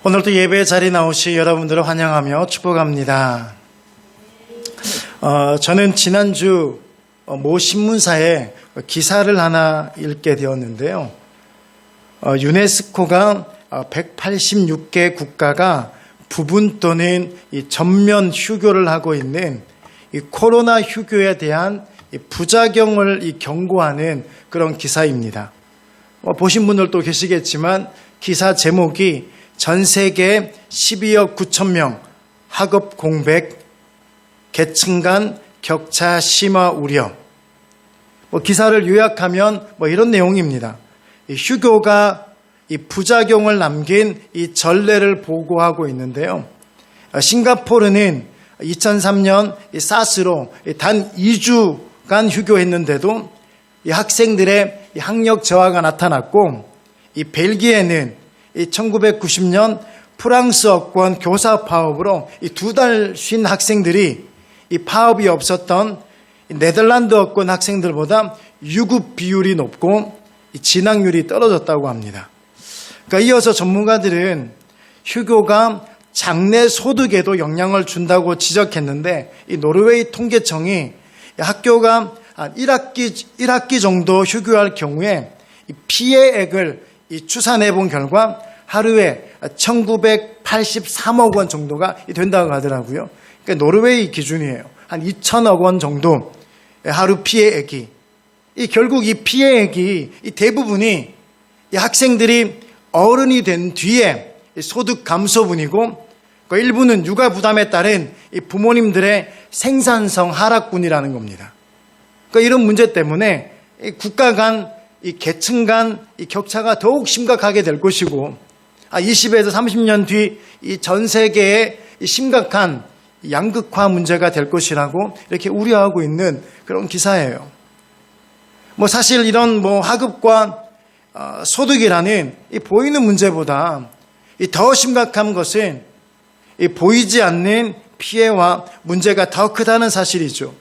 오늘도 예배 자리에 나오신 여러분들을 환영하며 축복합니다. 저는 지난주 모 신문사에 기사를 하나 읽게 되었는데요. 유네스코가 186개 국가가 부분 또는 전면 휴교를 하고 있는 이 코로나 휴교에 대한 부작용을 경고하는 그런 기사입니다. 보신 분들도 계시겠지만 기사 제목이 전 세계 12억 9천 명 학업 공백, 계층 간 격차 심화 우려. 기사를 요약하면 이런 내용입니다. 휴교가 이 부작용을 남긴 이 전례를 보고하고 있는데요. 싱가포르는 2003년 사스로 단 2주간 휴교했는데도 이 학생들의 학력 저하가 나타났고, 이 벨기에는 1990년 프랑스어권 교사 파업으로 이 2달 쉰 학생들이 이 파업이 없었던 네덜란드어권 학생들보다 유급 비율이 높고 진학률이 떨어졌다고 합니다. 그러니까 이어서 전문가들은 휴교가 장래 소득에도 영향을 준다고 지적했는데, 이 노르웨이 통계청이 학교가 한 1학기 정도 휴교할 경우에 이 피해액을 추산해 본 결과 하루에 1983억 원 정도가 된다고 하더라고요. 그러니까 노르웨이 기준이에요. 한 2천억 원 정도 하루 피해액이. 결국 이 피해액이 대부분이 이 학생들이 어른이 된 뒤에 소득 감소분이고, 그 일부는 육아 부담에 따른 이 부모님들의 생산성 하락분이라는 겁니다. 그러니까 이런 문제 때문에 이 국가 간, 이 계층 간 이 격차가 더욱 심각하게 될 것이고, 20에서 30년 뒤 이 전 세계의 이 심각한 양극화 문제가 될 것이라고 이렇게 우려하고 있는 그런 기사예요. 사실 이런 학업과 소득이라는 이 보이는 문제보다 이 더 심각한 것은 이 보이지 않는 피해와 문제가 더 크다는 사실이죠.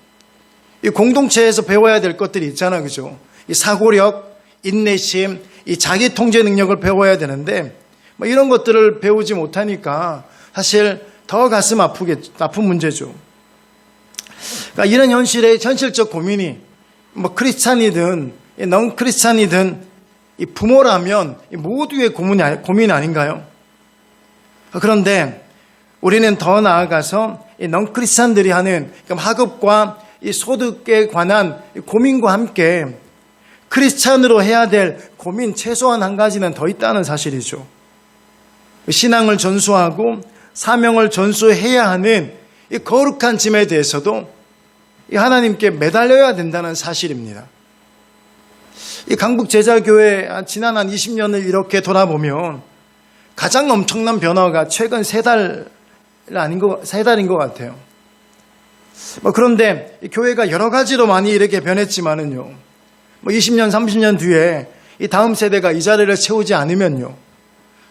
이 공동체에서 배워야 될 것들이 있잖아요, 그죠? 이 사고력, 인내심, 이 자기 통제 능력을 배워야 되는데 이런 것들을 배우지 못하니까 사실 더 가슴 아픈 문제죠. 그러니까 이런 현실적 고민이 크리스찬이든 넌 크리스찬이든 이 부모라면 모두의 고민 아닌가요? 그런데 우리는 더 나아가서 이 넌 크리스찬들이 하는 학업과 이 소득에 관한 고민과 함께 크리스찬으로 해야 될 고민 최소한 한 가지는 더 있다는 사실이죠. 신앙을 전수하고 사명을 전수해야 하는 이 거룩한 짐에 대해서도 이 하나님께 매달려야 된다는 사실입니다. 이 강북제자교회 지난 한 20년을 이렇게 돌아보면 가장 엄청난 변화가 최근 3달인 것 같아요. 그런데 이 교회가 여러 가지로 많이 이렇게 변했지만은요, 20년, 30년 뒤에 이 다음 세대가 이 자리를 채우지 않으면요,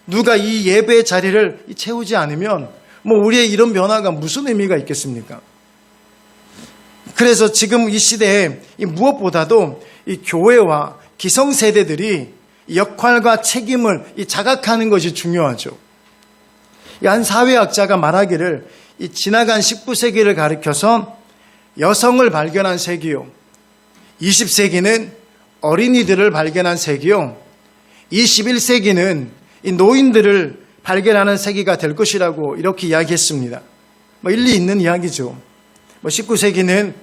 누가 이 예배 자리를 채우지 않으면 우리의 이런 변화가 무슨 의미가 있겠습니까? 그래서 지금 이 시대에 무엇보다도 이 교회와 기성세대들이 역할과 책임을 자각하는 것이 중요하죠. 한 사회학자가 말하기를 이 지나간 19세기를 가리켜서 여성을 발견한 세기요, 20세기는 어린이들을 발견한 세기요, 21세기는 이 노인들을 발견하는 세기가 될 것이라고 이렇게 이야기했습니다. 일리 있는 이야기죠. 19세기는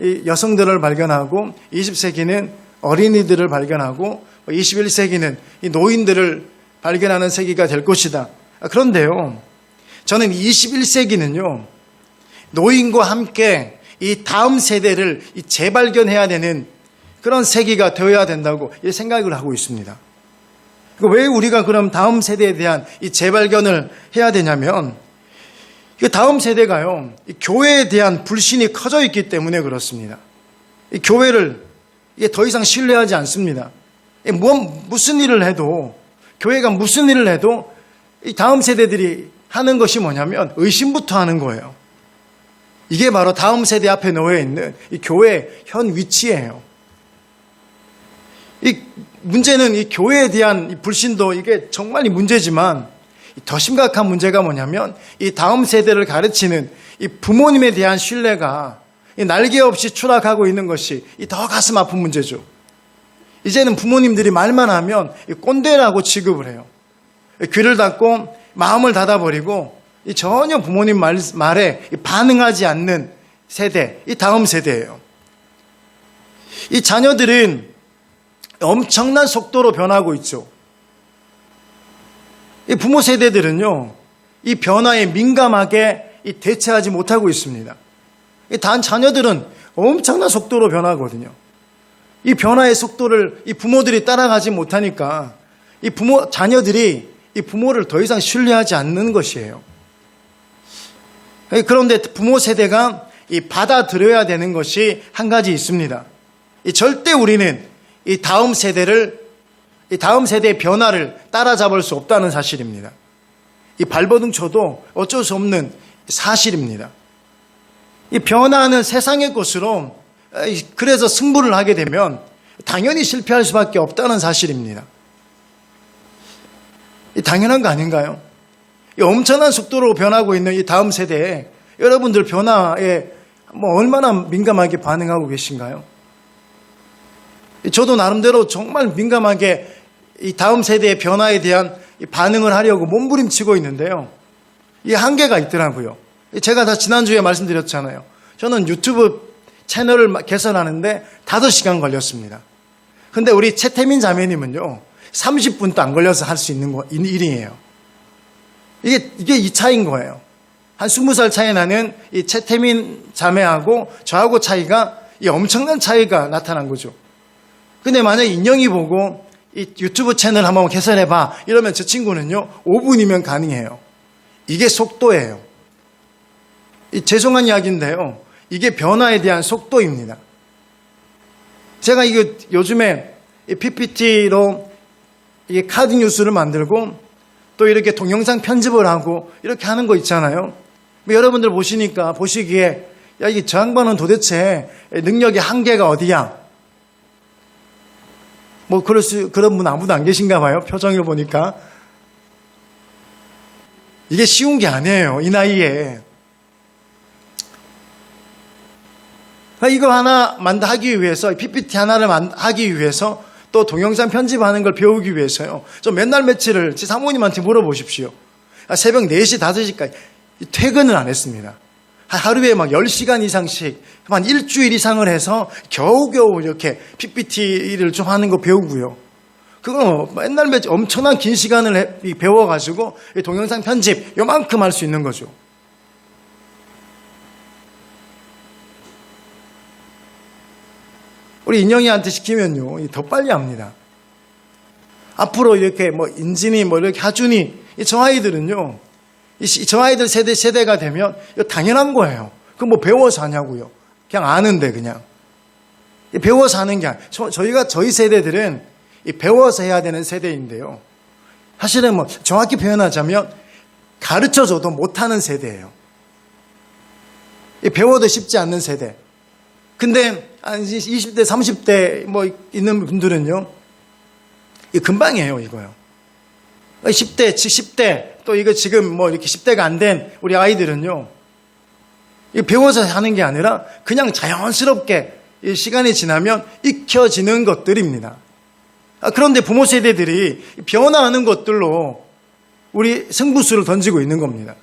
이 여성들을 발견하고, 20세기는 어린이들을 발견하고, 21세기는 이 노인들을 발견하는 세기가 될 것이다. 그런데요, 저는 21세기는요, 노인과 함께 이 다음 세대를 재발견해야 되는 그런 세기가 되어야 된다고 생각을 하고 있습니다. 왜 우리가 그럼 다음 세대에 대한 이 재발견을 해야 되냐면, 다음 세대가요, 교회에 대한 불신이 커져 있기 때문에 그렇습니다. 교회를 더 이상 신뢰하지 않습니다. 무슨 일을 해도, 교회가 무슨 일을 해도 이 다음 세대들이 하는 것이 뭐냐면 의심부터 하는 거예요. 이게 바로 다음 세대 앞에 놓여 있는 이 교회의 현 위치예요. 이 문제는 이 교회에 대한 이 불신도 이게 정말 문제지만 더 심각한 문제가 뭐냐면 이 다음 세대를 가르치는 이 부모님에 대한 신뢰가 날개 없이 추락하고 있는 것이 더 가슴 아픈 문제죠. 이제는 부모님들이 말만 하면 꼰대라고 취급을 해요. 귀를 닫고 마음을 닫아버리고 전혀 부모님 말에 반응하지 않는 세대, 이 다음 세대예요. 이 자녀들은 엄청난 속도로 변하고 있죠. 이 부모 세대들은요, 이 변화에 민감하게 대처하지 못하고 있습니다. 단 자녀들은 엄청난 속도로 변하거든요. 이 변화의 속도를 이 부모들이 따라가지 못하니까 자녀들이 이 부모를 더 이상 신뢰하지 않는 것이에요. 그런데 부모 세대가 받아들여야 되는 것이 한 가지 있습니다. 절대 우리는 이 다음 세대의 변화를 따라잡을 수 없다는 사실입니다. 이 발버둥 쳐도 어쩔 수 없는 사실입니다. 이 변화하는 세상의 것으로 그래서 승부를 하게 되면 당연히 실패할 수밖에 없다는 사실입니다. 당연한 거 아닌가요? 이 엄청난 속도로 변하고 있는 이 다음 세대에 여러분들 변화에 얼마나 민감하게 반응하고 계신가요? 저도 나름대로 정말 민감하게 이 다음 세대의 변화에 대한 반응을 하려고 몸부림치고 있는데요. 이 한계가 있더라고요. 제가 다 지난주에 말씀드렸잖아요. 저는 유튜브 채널을 개설하는데 5시간 걸렸습니다. 근데 우리 최태민 자매님은요, 30분도 안 걸려서 할 수 있는 일이에요. 이게 이 차이인 거예요. 한 20살 차이 나는 이 최태민 자매하고 저하고 차이가, 이 엄청난 차이가 나타난 거죠. 근데 만약에 인영이 보고 이 유튜브 채널 한번 개설해봐 이러면 저 친구는요 5분이면 가능해요. 이게 속도예요. 죄송한 이야기인데요, 이게 변화에 대한 속도입니다. 제가 이거 요즘에 PPT로 이게 카드 뉴스를 만들고 또 이렇게 동영상 편집을 하고 이렇게 하는 거 있잖아요. 여러분들 보시기에 야, 이게 저 양반은 도대체 능력의 한계가 어디야? 그런 분 아무도 안 계신가 봐요. 표정을 보니까. 이게 쉬운 게 아니에요. 이 나이에. 이거 하나 하기 위해서, PPT 하나를 하기 위해서, 또 동영상 편집하는 걸 배우기 위해서요. 좀 맨날 며칠을 제 사모님한테 물어보십시오. 새벽 4시, 5시까지 퇴근을 안 했습니다. 하루에 10시간 이상씩, 한 일주일 이상을 해서 겨우겨우 이렇게 PPT를 좀 하는 거 배우고요. 그거 맨날 엄청난 긴 시간을 배워가지고 동영상 편집 요만큼 할 수 있는 거죠. 우리 인영이한테 시키면요, 더 빨리 합니다. 앞으로 이렇게 인진이 이렇게 하준이, 저 아이들은요, 저 아이들 세대가 되면 이거 당연한 거예요. 그럼 배워서 하냐고요. 그냥 아는데 그냥. 배워서 하는 게 아니에요. 저희 세대들은 배워서 해야 되는 세대인데요. 사실은 정확히 표현하자면 가르쳐줘도 못하는 세대예요. 배워도 쉽지 않는 세대. 근데 20대, 30대 있는 분들은요, 금방이에요, 이거요. 10대, 또 이거 지금 이렇게 10대가 안 된 우리 아이들은요, 배워서 하는 게 아니라 그냥 자연스럽게 시간이 지나면 익혀지는 것들입니다. 그런데 부모 세대들이 변화하는 것들로 우리 승부수를 던지고 있는 겁니다.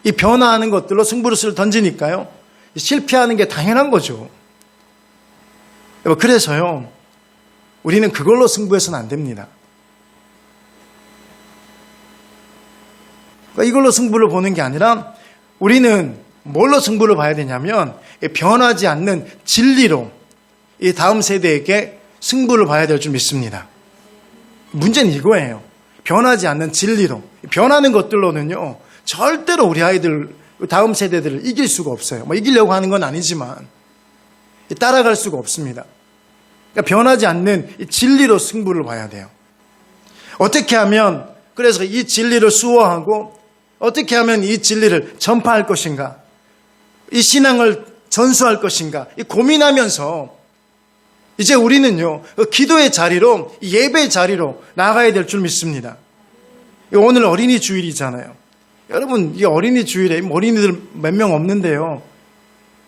이 변화하는 것들로 승부수를 던지니까요, 실패하는 게 당연한 거죠. 그래서요, 우리는 그걸로 승부해서는 안 됩니다. 이걸로 승부를 보는 게 아니라 우리는 뭘로 승부를 봐야 되냐면 변하지 않는 진리로 이 다음 세대에게 승부를 봐야 될 줄 믿습니다. 문제는 이거예요. 변하지 않는 진리로. 변하는 것들로는요, 절대로 우리 아이들, 다음 세대들을 이길 수가 없어요. 이기려고 하는 건 아니지만 따라갈 수가 없습니다. 그러니까 변하지 않는 이 진리로 승부를 봐야 돼요. 어떻게 하면, 그래서 이 진리를 수호하고 어떻게 하면 이 진리를 전파할 것인가, 이 신앙을 전수할 것인가, 고민하면서 이제 우리는요, 기도의 자리로, 예배의 자리로 나가야 될 줄 믿습니다. 오늘 어린이 주일이잖아요. 여러분, 이 어린이 주일에 어린이들 몇 명 없는데요.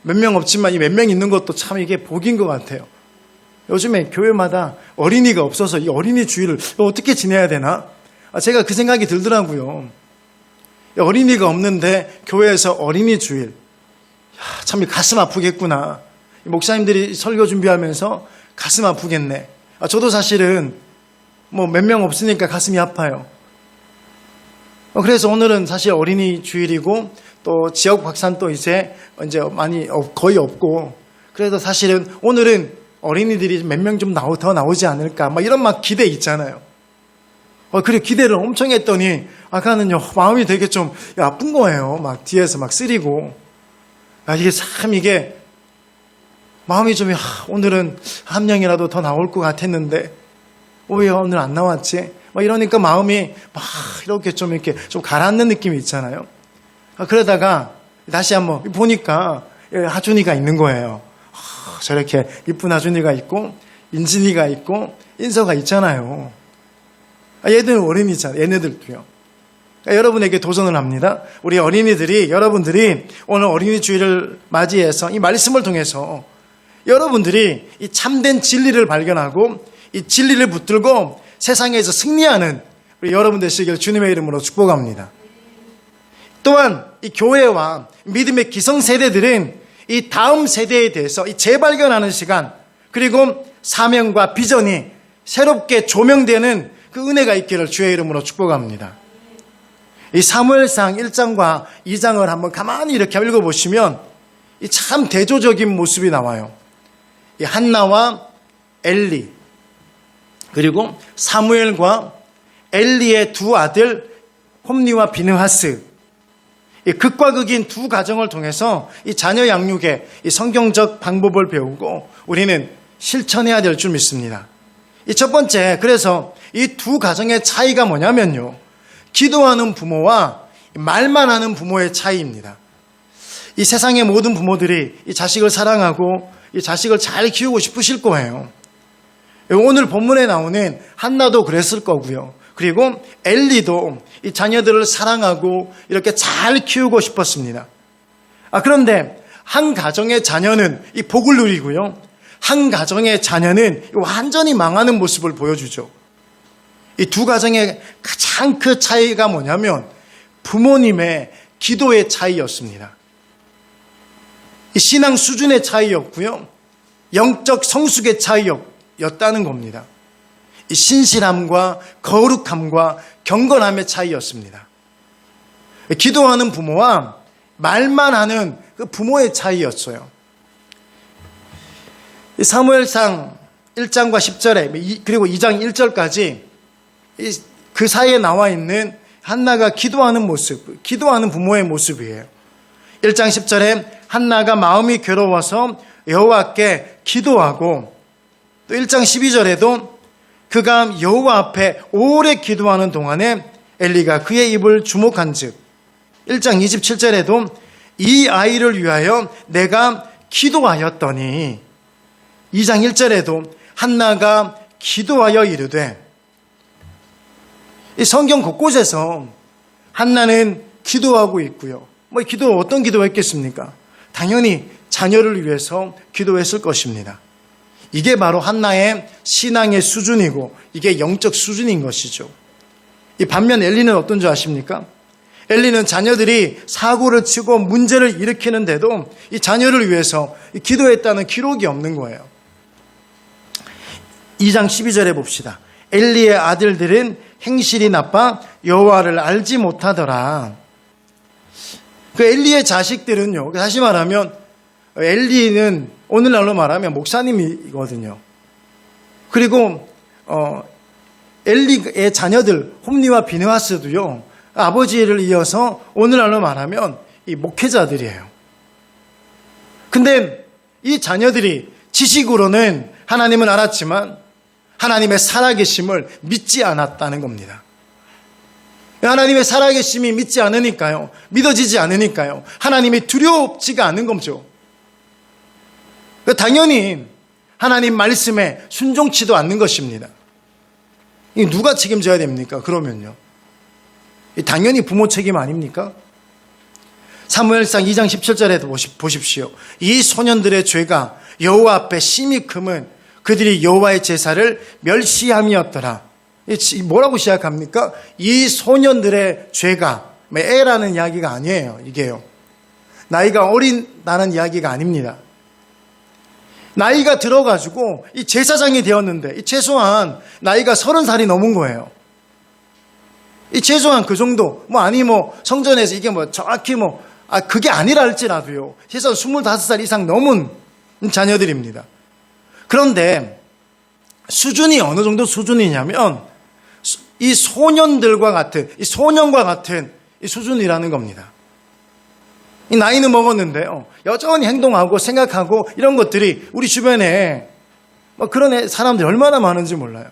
몇 명 없지만 이 몇 명 있는 것도 참 이게 복인 것 같아요. 요즘에 교회마다 어린이가 없어서 이 어린이 주일을 어떻게 지내야 되나? 제가 그 생각이 들더라고요. 어린이가 없는데 교회에서 어린이 주일. 참 가슴 아프겠구나. 목사님들이 설교 준비하면서 가슴 아프겠네. 저도 사실은 몇 명 없으니까 가슴이 아파요. 그래서 오늘은 사실 어린이 주일이고 또 지역 확산도 이제 많이 거의 없고, 그래도 사실은 오늘은 어린이들이 몇 명 좀 더 나오지 않을까 이런 기대 있잖아요. 그래 기대를 엄청 했더니 아까는요 마음이 되게 좀 아픈 거예요. 뒤에서 쓰리고 이게 마음이 좀 오늘은 한 명이라도 더 나올 것 같았는데 왜 오늘 안 나왔지? 이러니까 마음이 이렇게 좀 가라앉는 느낌이 있잖아요. 그러다가 다시 한번 보니까 하준이가 있는 거예요. 저렇게 이쁜 하준이가 있고 인진이가 있고 인서가 있잖아요. 얘들은 어린이잖아요. 얘네들도요. 여러분에게 도전을 합니다. 우리 어린이들이, 여러분들이 오늘 어린이 주일을 맞이해서 이 말씀을 통해서 여러분들이 이 참된 진리를 발견하고 이 진리를 붙들고 세상에서 승리하는 우리 여러분 되시길 주님의 이름으로 축복합니다. 또한 이 교회와 믿음의 기성세대들은 이 다음 세대에 대해서 이 재발견하는 시간, 그리고 사명과 비전이 새롭게 조명되는 그 은혜가 있기를 주의 이름으로 축복합니다. 이 사무엘상 1장과 2장을 한번 가만히 이렇게 읽어보시면 이 참 대조적인 모습이 나와요. 이 한나와 엘리, 그리고 사무엘과 엘리의 두 아들 홈니와 비느하스, 이 극과 극인 두 가정을 통해서 이 자녀 양육의 이 성경적 방법을 배우고 우리는 실천해야 될 줄 믿습니다. 이 첫 번째, 그래서 이 두 가정의 차이가 뭐냐면요, 기도하는 부모와 말만 하는 부모의 차이입니다. 이 세상의 모든 부모들이 이 자식을 사랑하고 이 자식을 잘 키우고 싶으실 거예요. 오늘 본문에 나오는 한나도 그랬을 거고요. 그리고 엘리도 이 자녀들을 사랑하고 이렇게 잘 키우고 싶었습니다. 그런데 한 가정의 자녀는 이 복을 누리고요, 한 가정의 자녀는 완전히 망하는 모습을 보여주죠. 이 두 가정의 가장 큰 차이가 뭐냐면 부모님의 기도의 차이였습니다. 이 신앙 수준의 차이였고요, 영적 성숙의 차이였다는 겁니다. 이 신실함과 거룩함과 경건함의 차이였습니다. 기도하는 부모와 말만 하는 그 부모의 차이였어요. 이 사무엘상 1장과 10절에 그리고 2장 1절까지 그 사이에 나와 있는 한나가 기도하는 모습, 기도하는 부모의 모습이에요. 1장 10절에 한나가 마음이 괴로워서 여호와께 기도하고, 또 1장 12절에도 그가 여호와 앞에 오래 기도하는 동안에 엘리가 그의 입을 주목한즉, 1장 27절에도 이 아이를 위하여 내가 기도하였더니, 2장 1절에도 한나가 기도하여 이르되, 이 성경 곳곳에서 한나는 기도하고 있고요. 어떤 기도했겠습니까? 당연히 자녀를 위해서 기도했을 것입니다. 이게 바로 한나의 신앙의 수준이고 이게 영적 수준인 것이죠. 이 반면 엘리는 어떤 줄 아십니까? 엘리는 자녀들이 사고를 치고 문제를 일으키는데도 이 자녀를 위해서 기도했다는 기록이 없는 거예요. 2장 12절에 봅시다. 엘리의 아들들은 행실이 나빠 여호와를 알지 못하더라. 그 엘리의 자식들은요, 다시 말하면 엘리는 오늘날로 말하면 목사님이거든요. 그리고 엘리의 자녀들 홈니와 비느하스도요, 아버지를 이어서 오늘날로 말하면 이 목회자들이에요. 근데 이 자녀들이 지식으로는 하나님은 알았지만 하나님의 살아계심을 믿지 않았다는 겁니다. 하나님의 살아계심이 믿지 않으니까요, 믿어지지 않으니까요, 하나님이 두렵지가 않은 거죠. 당연히 하나님 말씀에 순종치도 않는 것입니다. 누가 책임져야 됩니까? 그러면요, 당연히 부모 책임 아닙니까? 사무엘상 2장 17절에 보십시오. 이 소년들의 죄가 여호와 앞에 심히 크면 그들이 여호와의 제사를 멸시함이었더라. 뭐라고 시작합니까? 이 소년들의 죄가, 애라는 이야기가 아니에요. 이게요. 나이가 어린다는 이야기가 아닙니다. 나이가 들어가지고 이 제사장이 되었는데 최소한 나이가 30살이 넘은 거예요. 이 최소한 그 정도, 성전에서 이게 정확히 그게 아니라 할지라도요. 최소한 25살 이상 넘은 자녀들입니다. 그런데 수준이 어느 정도 수준이냐면 이 소년들과 같은, 이 소년과 같은 이 수준이라는 겁니다. 이 나이는 먹었는데요. 여전히 행동하고 생각하고 이런 것들이 우리 주변에 그런 사람들이 얼마나 많은지 몰라요.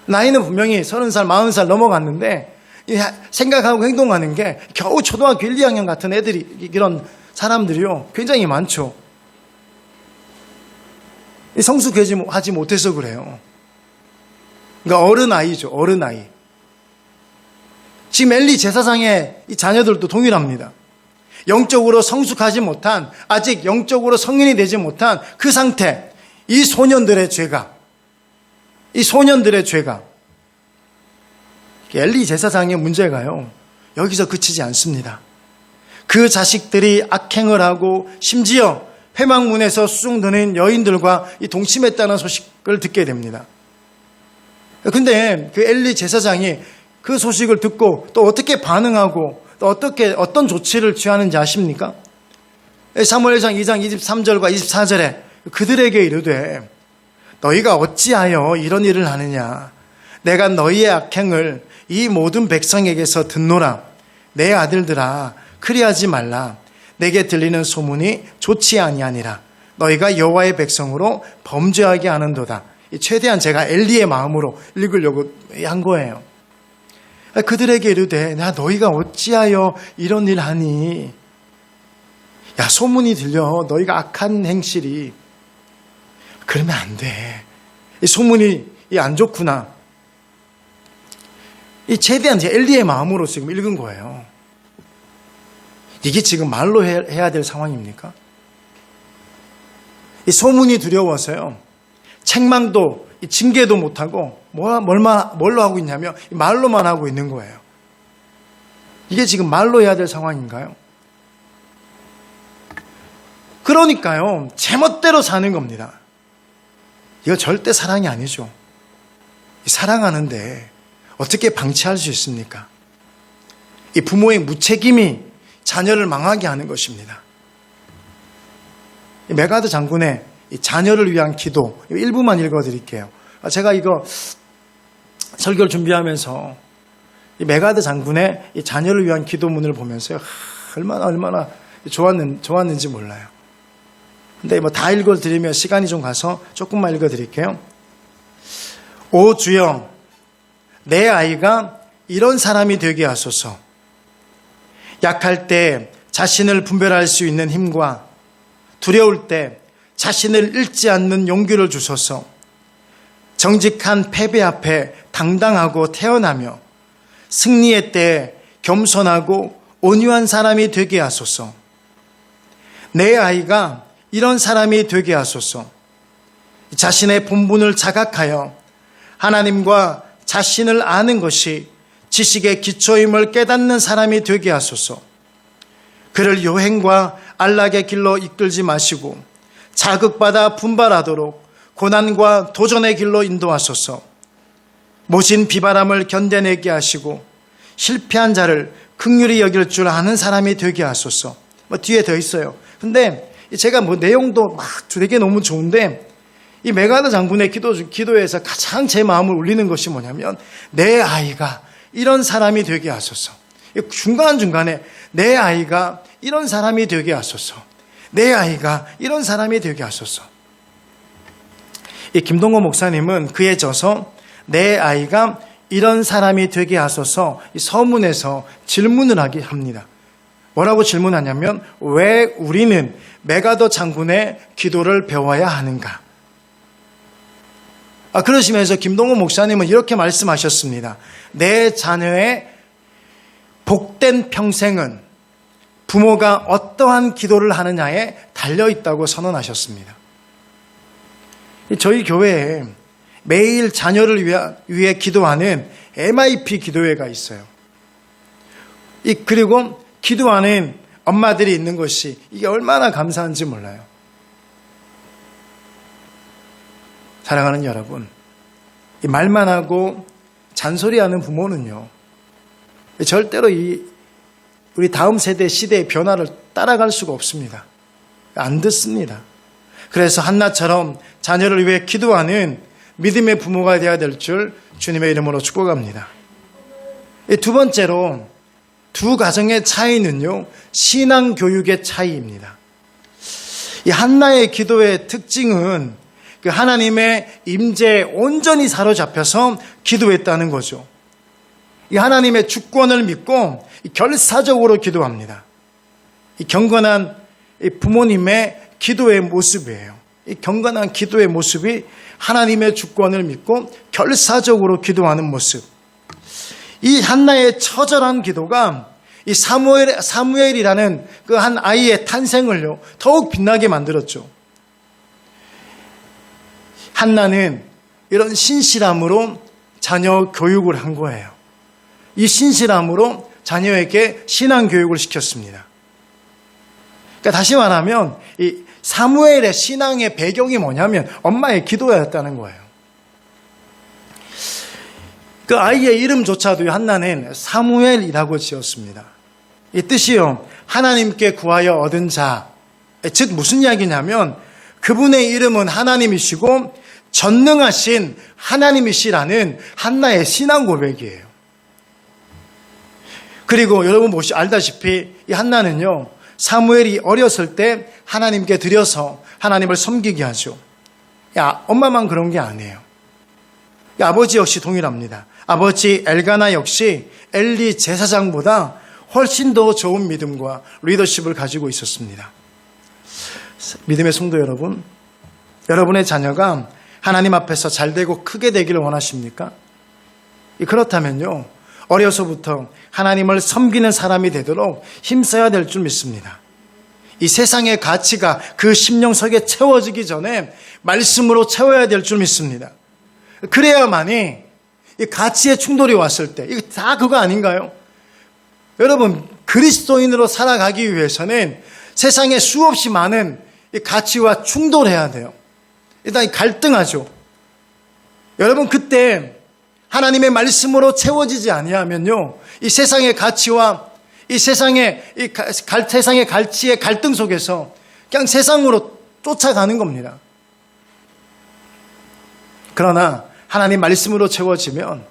나이는 분명히 30살, 40살 넘어갔는데 생각하고 행동하는 게 겨우 초등학교 1, 2학년 같은 애들이, 이런 사람들이요. 굉장히 많죠. 성숙하지 못해서 그래요. 그러니까 어른아이죠. 어른아이. 지금 엘리 제사장의 이 자녀들도 동일합니다. 영적으로 성숙하지 못한, 아직 영적으로 성인이 되지 못한 그 상태, 이 소년들의 죄가 엘리 제사장의 문제가요, 여기서 그치지 않습니다. 그 자식들이 악행을 하고 심지어 회막문에서 수종드는 여인들과 동침했다는 소식을 듣게 됩니다. 근데 그 엘리 제사장이 그 소식을 듣고 또 어떻게 반응하고 또 어떤 조치를 취하는지 아십니까? 사무엘상 2장 23절과 24절에 그들에게 이르되 너희가 어찌하여 이런 일을 하느냐? 내가 너희의 악행을 이 모든 백성에게서 듣노라. 내 아들들아, 그리하지 말라. 내게 들리는 소문이 좋지 아니하니라. 너희가 여호와의 백성으로 범죄하게 하는도다. 최대한 제가 엘리의 마음으로 읽으려고 한 거예요. 그들에게 이르되 너희가 어찌하여 이런 일 하니? 야, 소문이 들려. 너희가 악한 행실이. 그러면 안 돼. 이 소문이 안 좋구나. 최대한 제 엘리의 마음으로 지금 읽은 거예요. 이게 지금 말로 해야 될 상황입니까? 이 소문이 두려워서요. 책망도 징계도 못하고 뭘로 하고 있냐면 말로만 하고 있는 거예요. 이게 지금 말로 해야 될 상황인가요? 그러니까요, 제멋대로 사는 겁니다. 이거 절대 사랑이 아니죠. 사랑하는데 어떻게 방치할 수 있습니까? 이 부모의 무책임이 자녀를 망하게 하는 것입니다. 메가드 장군의 자녀를 위한 기도 일부만 읽어드릴게요. 제가 이거 설교를 준비하면서 이 메가드 장군의 이 자녀를 위한 기도문을 보면서요, 얼마나 좋았는지 몰라요. 근데 다 읽어드리면 시간이 좀 가서 조금만 읽어드릴게요. 오 주여, 내 아이가 이런 사람이 되게 하소서. 약할 때 자신을 분별할 수 있는 힘과 두려울 때 자신을 잃지 않는 용기를 주소서. 정직한 패배 앞에 당당하고 태어나며 승리의 때에 겸손하고 온유한 사람이 되게 하소서. 내 아이가 이런 사람이 되게 하소서. 자신의 본분을 자각하여 하나님과 자신을 아는 것이 지식의 기초임을 깨닫는 사람이 되게 하소서. 그를 요행과 안락의 길로 이끌지 마시고 자극받아 분발하도록 고난과 도전의 길로 인도하소서. 모진 비바람을 견뎌내게 하시고 실패한 자를 긍휼히 여길 줄 아는 사람이 되게 하소서. 뒤에 더 있어요. 근데 제가 내용도 되게 너무 좋은데 이 메가드 장군의 기도에서 가장 제 마음을 울리는 것이 뭐냐면 내 아이가 이런 사람이 되게 하소서. 중간중간에 내 아이가 이런 사람이 되게 하소서. 내 아이가 이런 사람이 되게 하소서. 이 김동호 목사님은 그에 져서 내 아이가 이런 사람이 되게 하소서 이 서문에서 질문을 하게 합니다. 뭐라고 질문하냐면 왜 우리는 메가더 장군의 기도를 배워야 하는가? 그러시면서 김동호 목사님은 이렇게 말씀하셨습니다. 내 자녀의 복된 평생은 부모가 어떠한 기도를 하느냐에 달려있다고 선언하셨습니다. 저희 교회에 매일 자녀를 위해 기도하는 MIP 기도회가 있어요. 그리고 기도하는 엄마들이 있는 것이 이게 얼마나 감사한지 몰라요. 사랑하는 여러분, 이 말만 하고 잔소리하는 부모는요, 절대로 우리 다음 세대 시대의 변화를 따라갈 수가 없습니다. 안 듣습니다. 그래서 한나처럼 자녀를 위해 기도하는 믿음의 부모가 되어야 될 줄 주님의 이름으로 축복합니다. 두 번째로 두 가정의 차이는요, 신앙 교육의 차이입니다. 이 한나의 기도의 특징은 그 하나님의 임재에 온전히 사로잡혀서 기도했다는 거죠. 이 하나님의 주권을 믿고 결사적으로 기도합니다. 이 경건한 부모님의 기도의 모습이에요. 이 경건한 기도의 모습이 하나님의 주권을 믿고 결사적으로 기도하는 모습. 이 한나의 처절한 기도가 이 사무엘이라는 그 한 아이의 탄생을요, 더욱 빛나게 만들었죠. 한나는 이런 신실함으로 자녀 교육을 한 거예요. 이 신실함으로 자녀에게 신앙 교육을 시켰습니다. 그러니까 다시 말하면 이 사무엘의 신앙의 배경이 뭐냐면 엄마의 기도였다는 거예요. 그 아이의 이름조차도 한나는 사무엘이라고 지었습니다. 이 뜻이요, 하나님께 구하여 얻은 자. 즉 무슨 이야기냐면 그분의 이름은 하나님이시고 전능하신 하나님이시라는 한나의 신앙 고백이에요. 그리고 여러분 알다시피 이 한나는요, 사무엘이 어렸을 때 하나님께 드려서 하나님을 섬기게 하죠. 엄마만 그런 게 아니에요. 아버지 역시 동일합니다. 아버지 엘가나 역시 엘리 제사장보다 훨씬 더 좋은 믿음과 리더십을 가지고 있었습니다. 믿음의 성도 여러분, 여러분의 자녀가 하나님 앞에서 잘되고 크게 되기를 원하십니까? 그렇다면요, 어려서부터 하나님을 섬기는 사람이 되도록 힘써야 될 줄 믿습니다. 이 세상의 가치가 그 심령속에 채워지기 전에 말씀으로 채워야 될 줄 믿습니다. 그래야만이 이 가치의 충돌이 왔을 때, 이거 다 그거 아닌가요? 여러분, 그리스도인으로 살아가기 위해서는 세상에 수없이 많은 이 가치와 충돌해야 돼요. 일단 갈등하죠. 여러분, 그때 하나님의 말씀으로 채워지지 아니하면요, 이 세상의 가치와 이 세상의 가치의 갈등 속에서 그냥 세상으로 쫓아가는 겁니다. 그러나 하나님 말씀으로 채워지면,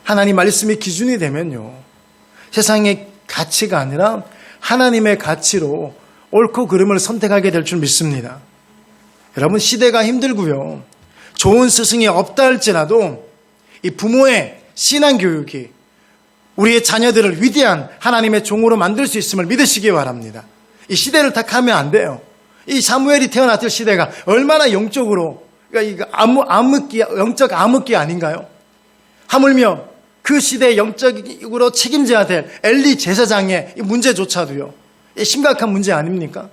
하나님 말씀이 기준이 되면요, 세상의 가치가 아니라 하나님의 가치로 옳고 그름을 선택하게 될 줄 믿습니다. 여러분, 시대가 힘들고요, 좋은 스승이 없다 할지라도 이 부모의 신앙 교육이 우리의 자녀들을 위대한 하나님의 종으로 만들 수 있음을 믿으시기 바랍니다. 이 시대를 탓하면 안 돼요. 이 사무엘이 태어났을 시대가 얼마나 영적으로, 그러니까 이거 영적 암흑기 아닌가요? 하물며 그 시대의 영적으로 책임져야 될 엘리 제사장의 문제조차도요, 심각한 문제 아닙니까?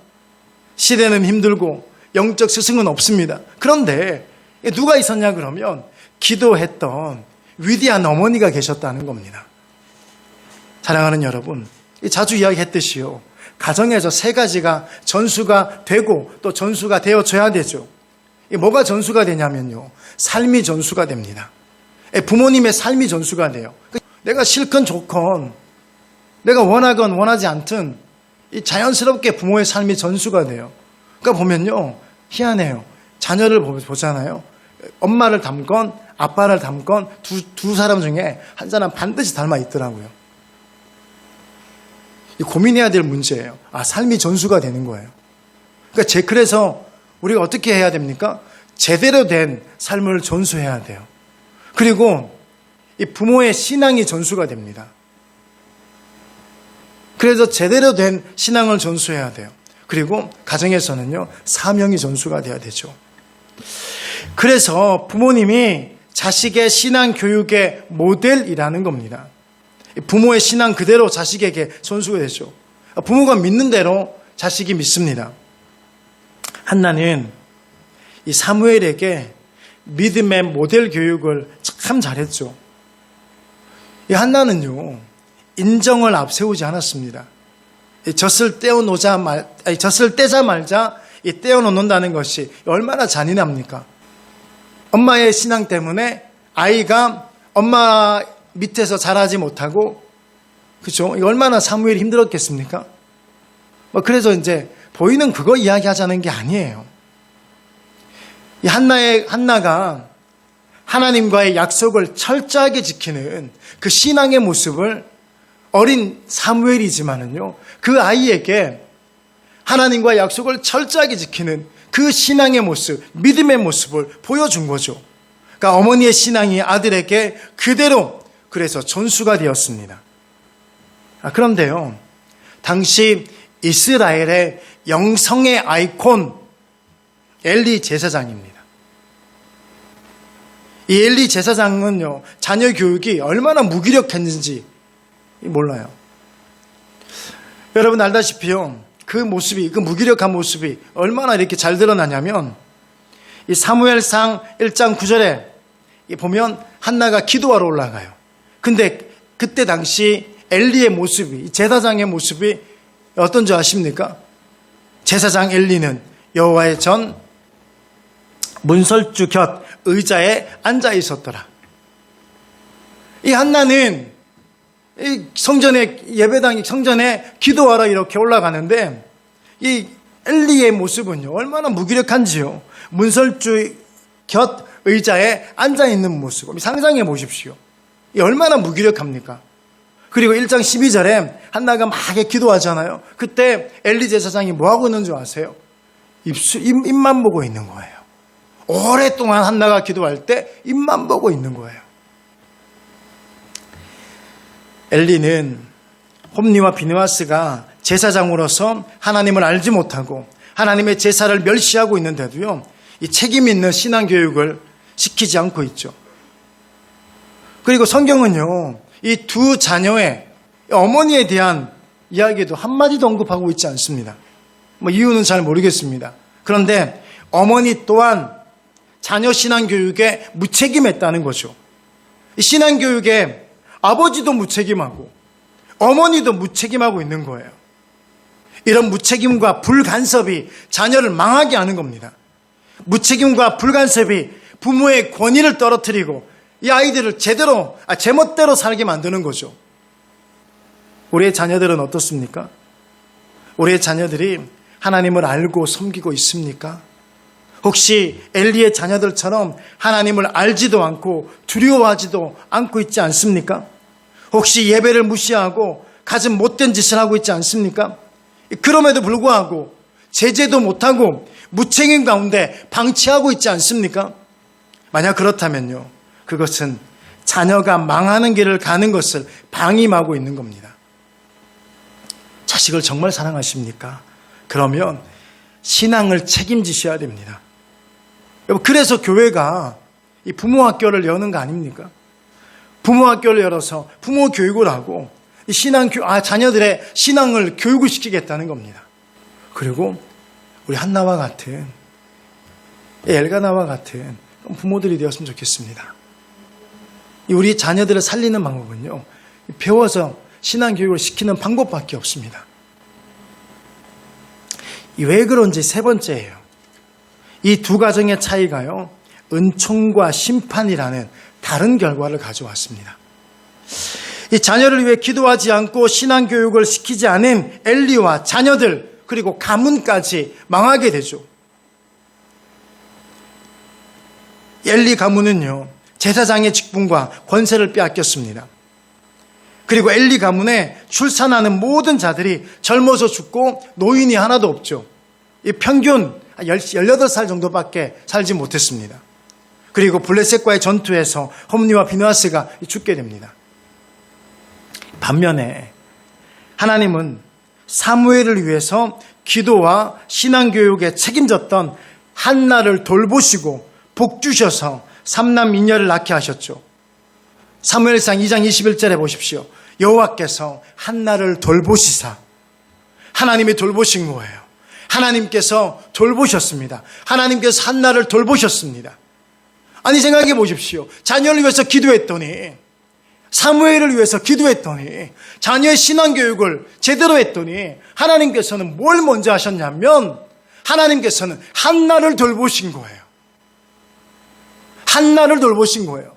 시대는 힘들고 영적 스승은 없습니다. 그런데 누가 있었냐 그러면 기도했던 위대한 어머니가 계셨다는 겁니다. 사랑하는 여러분, 자주 이야기했듯이요, 가정에서 세 가지가 전수가 되고 또 전수가 되어져야 되죠. 뭐가 전수가 되냐면요, 삶이 전수가 됩니다. 부모님의 삶이 전수가 돼요. 내가 싫건 좋건, 내가 원하건 원하지 않든 이 자연스럽게 부모의 삶이 전수가 돼요. 그러니까 보면요, 희한해요. 자녀를 보잖아요. 엄마를 닮건 아빠를 닮건 두 사람 중에 한 사람 반드시 닮아 있더라고요. 고민해야 될 문제예요. 삶이 전수가 되는 거예요. 그러니까 그래서 우리가 어떻게 해야 됩니까? 제대로 된 삶을 전수해야 돼요. 그리고 이 부모의 신앙이 전수가 됩니다. 그래서 제대로 된 신앙을 전수해야 돼요. 그리고 가정에서는요, 사명이 전수가 돼야 되죠. 그래서 부모님이 자식의 신앙 교육의 모델이라는 겁니다. 부모의 신앙 그대로 자식에게 손수가 되죠. 부모가 믿는 대로 자식이 믿습니다. 한나는 이 사무엘에게 믿음의 모델 교육을 참 잘했죠. 이 한나는요, 인정을 앞세우지 않았습니다. 젖을 떼자 말자 이 떼어놓는다는 것이 얼마나 잔인합니까? 엄마의 신앙 때문에 아이가 엄마 밑에서 자라지 못하고, 그렇죠? 얼마나 사무엘이 힘들었겠습니까? 그래서 이제 보이는 그거 이야기하자는 게 아니에요. 이 한나가 하나님과의 약속을 철저하게 지키는 그 신앙의 모습을 어린 사무엘이지만은요, 그 아이에게 하나님과의 약속을 철저하게 지키는 그 신앙의 모습, 믿음의 모습을 보여준 거죠. 그러니까 어머니의 신앙이 아들에게 그대로 그래서 전수가 되었습니다. 그런데요, 당시 이스라엘의 영성의 아이콘 엘리 제사장입니다. 이 엘리 제사장은요, 자녀 교육이 얼마나 무기력했는지 몰라요. 여러분 알다시피요, 그 무기력한 모습이 얼마나 이렇게 잘 드러나냐면, 이 사무엘상 1장 9절에 보면 한나가 기도하러 올라가요. 근데 그때 당시 엘리의 모습이, 제사장의 모습이 어떤 줄 아십니까? 제사장 엘리는 여호와의 전 문설주 곁 의자에 앉아 있었더라. 이 한나는 이 성전에 기도하러 이렇게 올라가는데, 이 엘리의 모습은요, 얼마나 무기력한지요. 문설주 곁 의자에 앉아 있는 모습, 상상해 보십시오. 이 얼마나 무기력합니까? 그리고 1장 12절에 한나가 막 기도하잖아요. 그때 엘리 제사장이 뭐 하고 있는 줄 아세요? 입만 보고 있는 거예요. 오랫동안 한나가 기도할 때 입만 보고 있는 거예요. 엘리는 홈리와 비느하스가 제사장으로서 하나님을 알지 못하고 하나님의 제사를 멸시하고 있는데도요, 이 책임 있는 신앙 교육을 시키지 않고 있죠. 그리고 성경은요, 이 두 자녀의 어머니에 대한 이야기도 한마디도 언급하고 있지 않습니다. 이유는 잘 모르겠습니다. 그런데 어머니 또한 자녀 신앙 교육에 무책임했다는 거죠. 이 신앙 교육에 아버지도 무책임하고 어머니도 무책임하고 있는 거예요. 이런 무책임과 불간섭이 자녀를 망하게 하는 겁니다. 무책임과 불간섭이 부모의 권위를 떨어뜨리고 이 아이들을 제멋대로 살게 만드는 거죠. 우리의 자녀들은 어떻습니까? 우리의 자녀들이 하나님을 알고 섬기고 있습니까? 혹시 엘리의 자녀들처럼 하나님을 알지도 않고 두려워하지도 않고 있지 않습니까? 혹시 예배를 무시하고 가진 못된 짓을 하고 있지 않습니까? 그럼에도 불구하고 제재도 못하고 무책임 가운데 방치하고 있지 않습니까? 만약 그렇다면요, 그것은 자녀가 망하는 길을 가는 것을 방임하고 있는 겁니다. 자식을 정말 사랑하십니까? 그러면 신앙을 책임지셔야 됩니다. 그래서 교회가 이 부모 학교를 여는 거 아닙니까? 부모 학교를 열어서 부모 교육을 하고 자녀들의 신앙을 교육을 시키겠다는 겁니다. 그리고 우리 한나와 같은, 엘가나와 같은 부모들이 되었으면 좋겠습니다. 우리 자녀들을 살리는 방법은요, 배워서 신앙 교육을 시키는 방법밖에 없습니다. 왜 그런지 세 번째예요. 이 두 가정의 차이가요, 은총과 심판이라는 다른 결과를 가져왔습니다. 이 자녀를 위해 기도하지 않고 신앙 교육을 시키지 않은 엘리와 자녀들, 그리고 가문까지 망하게 되죠. 엘리 가문은요, 제사장의 직분과 권세를 빼앗겼습니다. 그리고 엘리 가문에 출산하는 모든 자들이 젊어서 죽고 노인이 하나도 없죠. 이 평균 18살 정도밖에 살지 못했습니다. 그리고 블레셋과의 전투에서 홈리와 비느하스가 죽게 됩니다. 반면에 하나님은 사무엘을 위해서 기도와 신앙교육에 책임졌던 한나를 돌보시고 복 주셔서 삼남 이녀를 낳게 하셨죠. 사무엘상 2장 21절에 보십시오. 여호와께서 한나를 돌보시사 하나님이 돌보신 거예요. 하나님께서 돌보셨습니다. 하나님께서 한나를 돌보셨습니다. 아니 생각해 보십시오. 자녀를 위해서 기도했더니, 사무엘을 위해서 기도했더니, 자녀의 신앙교육을 제대로 했더니 하나님께서는 뭘 먼저 하셨냐면 하나님께서는 한나를 돌보신 거예요. 한나를 돌보신 거예요.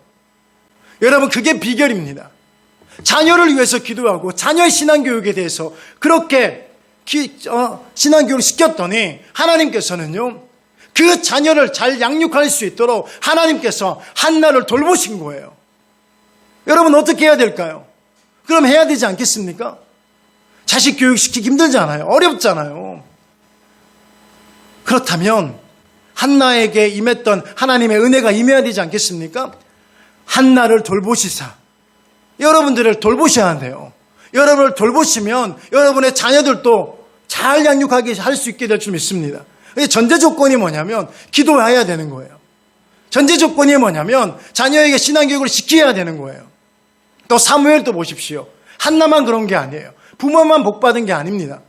여러분, 그게 비결입니다. 자녀를 위해서 기도하고 자녀의 신앙교육에 대해서 그렇게 신앙교육을 시켰더니 하나님께서는요, 그 자녀를 잘 양육할 수 있도록 하나님께서 한나를 돌보신 거예요. 여러분, 어떻게 해야 될까요? 그럼 해야 되지 않겠습니까? 자식 교육시키기 힘들잖아요. 어렵잖아요. 그렇다면 한나에게 임했던 하나님의 은혜가 임해야 되지 않겠습니까? 한나를 돌보시사 여러분들을 돌보셔야 돼요. 여러분을 돌보시면 여러분의 자녀들도 잘 양육하게 할 수 있게 될 줄 믿습니다. 전제 조건이 뭐냐면 기도해야 되는 거예요. 전제 조건이 뭐냐면 자녀에게 신앙교육을 시켜야 되는 거예요. 또 사무엘도 보십시오. 한나만 그런 게 아니에요. 부모만 복받은 게 아닙니다.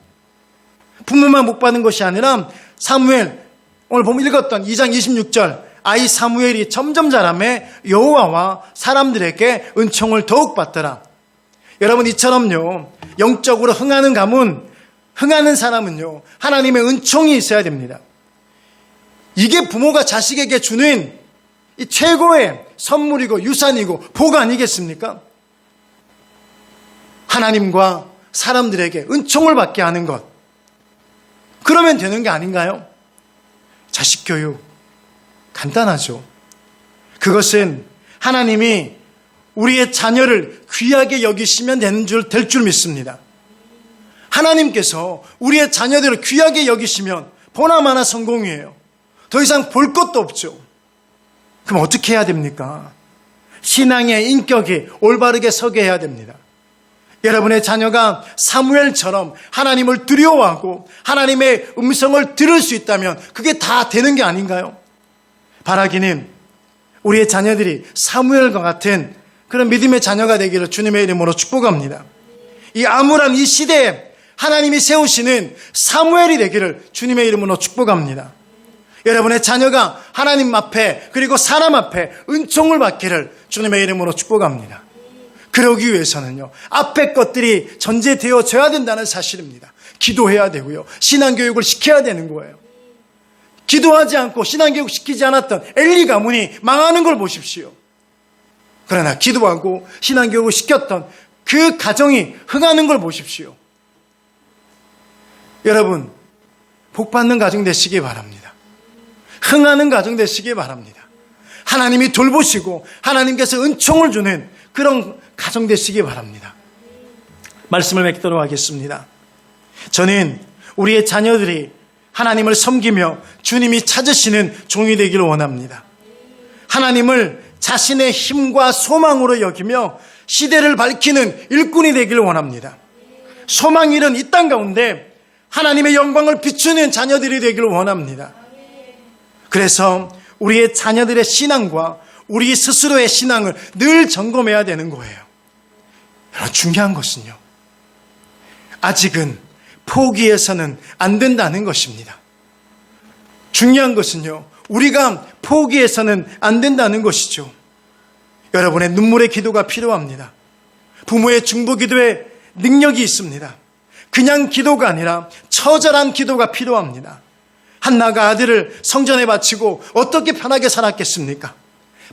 부모만 복받은 것이 아니라 사무엘, 오늘 보면 읽었던 2장 26절, 아이 사무엘이 점점 자라매 여호와와 사람들에게 은총을 더욱 받더라. 여러분, 이처럼요, 영적으로 흥하는 가문, 흥하는 사람은요, 하나님의 은총이 있어야 됩니다. 이게 부모가 자식에게 주는 이 최고의 선물이고 유산이고 복 아니겠습니까? 하나님과 사람들에게 은총을 받게 하는 것. 그러면 되는 게 아닌가요? 자식 교육 간단하죠. 그것은 하나님이 우리의 자녀를 귀하게 여기시면 될 줄 믿습니다. 하나님께서 우리의 자녀들을 귀하게 여기시면 보나마나 성공이에요. 더 이상 볼 것도 없죠. 그럼 어떻게 해야 됩니까? 신앙의 인격이 올바르게 서게 해야 됩니다. 여러분의 자녀가 사무엘처럼 하나님을 두려워하고 하나님의 음성을 들을 수 있다면 그게 다 되는 게 아닌가요? 바라기는 우리의 자녀들이 사무엘과 같은 그런 믿음의 자녀가 되기를 주님의 이름으로 축복합니다. 이 암울한 이 시대에 하나님이 세우시는 사무엘이 되기를 주님의 이름으로 축복합니다. 여러분의 자녀가 하나님 앞에 그리고 사람 앞에 은총을 받기를 주님의 이름으로 축복합니다. 그러기 위해서는요, 앞에 것들이 전제되어져야 된다는 사실입니다. 기도해야 되고요, 신앙교육을 시켜야 되는 거예요. 기도하지 않고 신앙교육 시키지 않았던 엘리 가문이 망하는 걸 보십시오. 그러나 기도하고 신앙교육을 시켰던 그 가정이 흥하는 걸 보십시오. 여러분, 복받는 가정 되시기 바랍니다. 흥하는 가정 되시기 바랍니다. 하나님이 돌보시고 하나님께서 은총을 주는 그런 가정 되시기 바랍니다. 말씀을 맺도록 하겠습니다. 저는 우리의 자녀들이 하나님을 섬기며 주님이 찾으시는 종이 되기를 원합니다. 하나님을 자신의 힘과 소망으로 여기며 시대를 밝히는 일꾼이 되기를 원합니다. 소망 잃은 이 땅 가운데 하나님의 영광을 비추는 자녀들이 되기를 원합니다. 그래서 우리의 자녀들의 신앙과 우리 스스로의 신앙을 늘 점검해야 되는 거예요. 여러분, 중요한 것은요, 아직은 포기해서는 안 된다는 것입니다. 중요한 것은요, 우리가 포기해서는 안 된다는 것이죠. 여러분의 눈물의 기도가 필요합니다. 부모의 중보 기도에 능력이 있습니다. 그냥 기도가 아니라 처절한 기도가 필요합니다. 한나가 아들을 성전에 바치고 어떻게 편하게 살았겠습니까?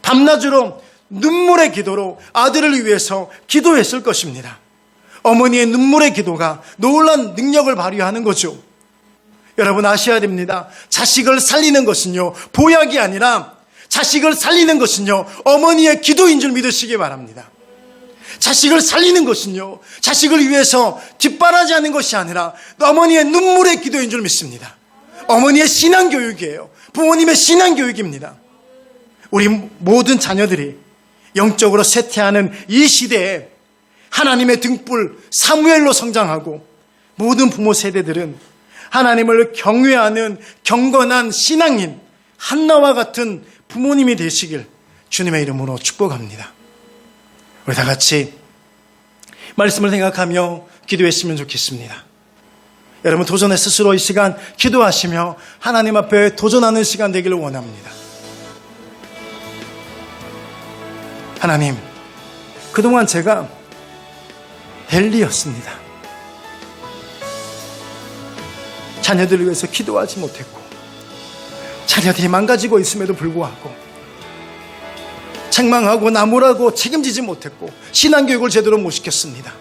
밤낮으로 눈물의 기도로 아들을 위해서 기도했을 것입니다. 어머니의 눈물의 기도가 놀라운 능력을 발휘하는 거죠. 여러분, 아셔야 됩니다. 자식을 살리는 것은요, 보약이 아니라 자식을 살리는 것은요, 어머니의 기도인 줄 믿으시기 바랍니다. 자식을 살리는 것은요, 자식을 위해서 뒷바라지하는 것이 아니라 어머니의 눈물의 기도인 줄 믿습니다. 어머니의 신앙교육이에요. 부모님의 신앙교육입니다. 우리 모든 자녀들이 영적으로 쇠퇴하는 이 시대에 하나님의 등불 사무엘로 성장하고, 모든 부모 세대들은 하나님을 경외하는 경건한 신앙인 한나와 같은 부모님이 되시길 주님의 이름으로 축복합니다. 우리 다 같이 말씀을 생각하며 기도했으면 좋겠습니다. 여러분 도전의 스스로 이 시간 기도하시며 하나님 앞에 도전하는 시간 되기를 원합니다. 하나님, 그동안 제가 벨리였습니다. 자녀들을 위해서 기도하지 못했고 자녀들이 망가지고 있음에도 불구하고 책망하고 나무라고 책임지지 못했고 신앙교육을 제대로 못 시켰습니다.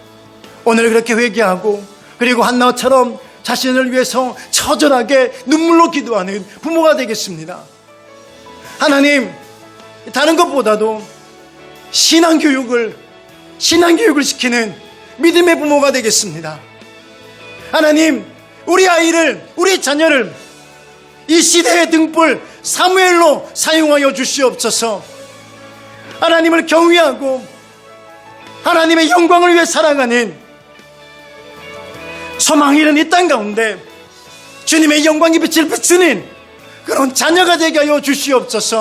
오늘 그렇게 회개하고 그리고 한나처럼 자신을 위해서 처절하게 눈물로 기도하는 부모가 되겠습니다. 하나님, 다른 것보다도 신앙교육을 시키는 믿음의 부모가 되겠습니다. 하나님, 우리 아이를, 우리 자녀를 이 시대의 등불 사무엘로 사용하여 주시옵소서. 하나님을 경외하고 하나님의 영광을 위해 살아가는 소망이 있는 이 땅 가운데 주님의 영광의 빛을 비추는 그런 자녀가 되게 하여 주시옵소서.